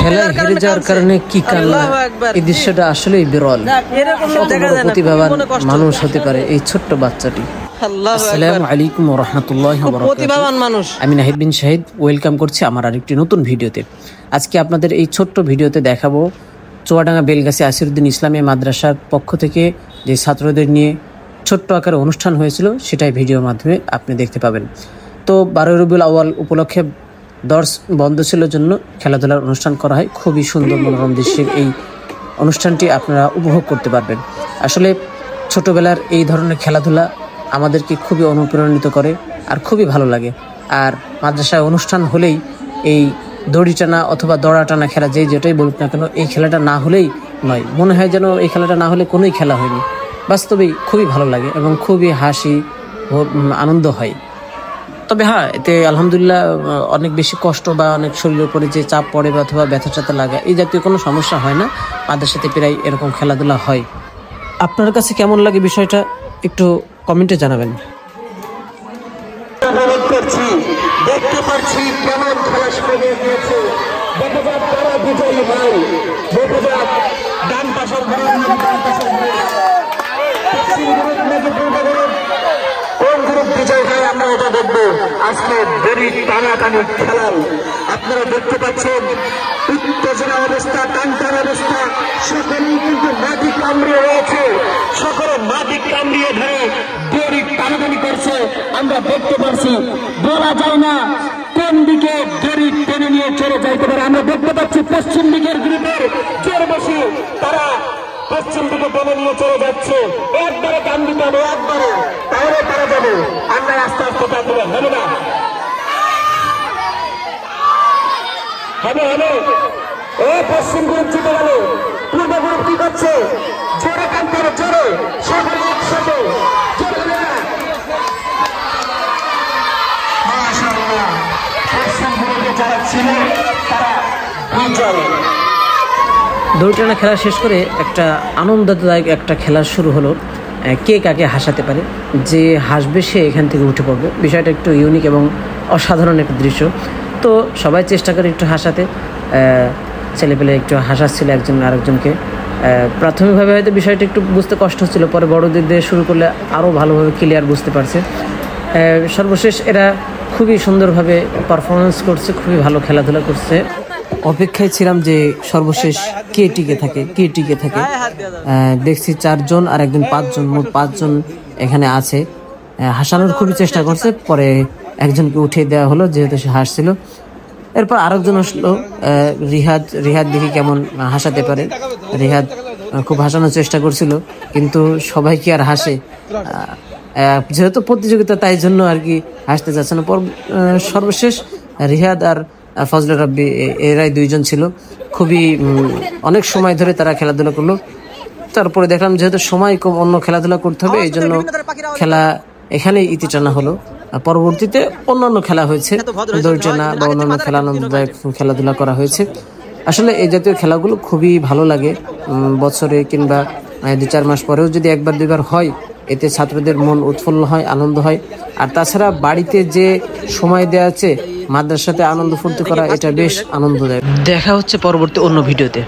খেলায় হেরে যাওয়ার কারণে কি কান্না, এই দৃশ্যটা আসলেই বিরল। প্রতিভাবান মানুষ হতে পারে এই ছোট্ট বাচ্চাটি। আসসালামু আলাইকুম ওয়া রাহমাতুল্লাহি ওয়া বারাকাতুহু। আমি নাহিদ বিন শাহিদ, ওয়েলকাম করছি আমার আরেকটি নতুন ভিডিওতে। আজকে আপনাদের এই ছোট্ট ভিডিওতে দেখাবো চুয়াডাঙ্গা বেলগাছি আসিরউদ্দিন ইসলামী মাদ্রাসার পক্ষ থেকে যে ছাত্রদের নিয়ে ছোট্ট আকারে অনুষ্ঠান হয়েছিল, সেটাই ভিডিওর মাধ্যমে আপনি দেখতে পাবেন। তো 12 রবিউল আউয়াল উপলক্ষে দর্স বন্ধ ছিল জন্য খেলাধুলার অনুষ্ঠান করা হয়। খুবই সুন্দর মনোরম দৃশ্যের এই অনুষ্ঠানটি আপনারা উপভোগ করতে পারবেন। আসলে ছোটবেলার এই ধরনের খেলাধুলা আমাদেরকে খুবই অনুপ্রাণিত করে আর খুবই ভালো লাগে। আর মাদ্রাসায় অনুষ্ঠান হলেই এই দড়ি টানা অথবা দড়া টানা খেলা, যেটাই বলুক না কেন, এই খেলাটা না হলেই নয়। মনে হয় যেন এই খেলাটা না হলে কোনোই খেলা হয়নি। বাস্তবেই খুবই ভালো লাগে এবং খুবই হাসি ও আনন্দ হয়। তবে হ্যাঁ, এতে আলহামদুলিল্লাহ অনেক বেশি কষ্ট বা অনেক শরীরের উপরে যে চাপ পড়ে বা অথবা ব্যথা ট্যাথা লাগা, এই জাতীয় কোনো সমস্যা হয় না। মাদ্রাসাতে প্রায় এরকম খেলাধুলা হয়। আপনার কাছে কেমন লাগে বিষয়টা একটু কমেন্টে জানাবেন। দেখতে পাচ্ছি কেমন খেলা শুরু হয়ে গিয়েছে। দেখা যাক তারা বিজয়ী হয়। দেখা যাক ডান পাশের কোন গ্রুপ বিজয় হয়, আমরা এটা দেখবো। আজকে দড়ি টানাটানি খেলার আপনারা দেখতে পাচ্ছেন উত্তেজনা অবস্থা, টানটান অবস্থা। সকলেই কিন্তু মাটি কামড়িয়ে রয়েছে, সকলে মাটি কামড়িয়ে ধরে দড়ি টানাটানি করছে। আমরা দেখতে পাচ্ছি, বলা যায় না কোন দিকে দড়ি টেনে নিয়ে চলে যাইতে পারে। আমরা দেখতে পাচ্ছি পশ্চিম দিকের গ্রুপের জোর বসে তারা পশ্চিম দিকে টেনে নিয়ে চলে যাচ্ছে। একবারে কান দিতে হবে, একবারে, তাহলে তারা যাবে। আমরা আস্তে আস্তে কান দিলে হবে না, হবে হবে। ও পশ্চিম গ্রুপ জিতে গেল, পূর্ব গ্রুপ কি করছে? জোরে কানতে হবে, জোরে, সকলে একসাথে জোরে হবে না। মাশাআল্লাহ, পশ্চিম গ্রুপে যারা ছিল তারা বিজয়। দড়ি টানা খেলা শেষ করে একটা আনন্দদায়ক একটা খেলা শুরু হলো। কে কাকে হাসাতে পারে, যে হাসবে সে এখান থেকে উঠে পড়বে। বিষয়টা একটু ইউনিক এবং অসাধারণ একটা দৃশ্য। তো সবাই চেষ্টা করে একটু হাসাতে। ছেলেপেলে একটু হাসাচ্ছিল একজন আরেকজনকে। প্রাথমিকভাবে হয়তো বিষয়টা একটু বুঝতে কষ্ট হচ্ছিল, পরে বড়দের দিয়ে শুরু করলে আরও ভালোভাবে ক্লিয়ার বুঝতে পারছে। সর্বশেষ এরা খুবই সুন্দরভাবে পারফরমেন্স করছে, খুবই ভালো খেলাধুলা করছে। অপেক্ষায় ছিলাম যে সর্বশেষ কে টিকে থাকে। দেখছি 4 জন আর একজন 5 জন, মোট 5 জন এখানে আছে। হাসানোর খুবই চেষ্টা করছে, পরে একজনকে উঠিয়ে দেওয়া হলো যেহেতু সে হাসছিল। এরপর আরেকজন আসলো, রিহাদ দেখি কেমন হাসাতে পারে। রিহাদ খুব হাসানোর চেষ্টা করছিল, কিন্তু সবাই কি আর হাসে, যেহেতু প্রতিযোগিতা তাই জন্য আর কি হাসতে যাচ্ছে না। সর্বশেষ রিহাদ আর ফজলে রাব্বি এরাই 2 জন ছিল। খুবই অনেক সময় ধরে তারা খেলাধুলা করলো। তারপরে দেখলাম যেহেতু সময় কম, অন্য খেলাধুলা করতে হবে, এই জন্য খেলা এখানেই ইতি টানা হলো। পরবর্তীতে অন্যান্য খেলা হয়েছে, দড়ি টানা বা অন্যান্য খেলা, আনন্দদায়ক খেলাধুলা করা হয়েছে। আসলে এই জাতীয় খেলাগুলো খুবই ভালো লাগে। বছরে কিংবা 2-4 মাস পরেও যদি 1-2 বার হয়, এতে ছাত্রদের মন উৎফুল্ল হয়, আনন্দ হয়। আর তাছাড়া বাড়িতে যে সময় দেওয়া আছে, মাদ্রাসাতে আনন্দ ফুর্তি করা, এটা বেশ আনন্দদায়ক। দেখা হচ্ছে পরবর্তী অন্য ভিডিওতে।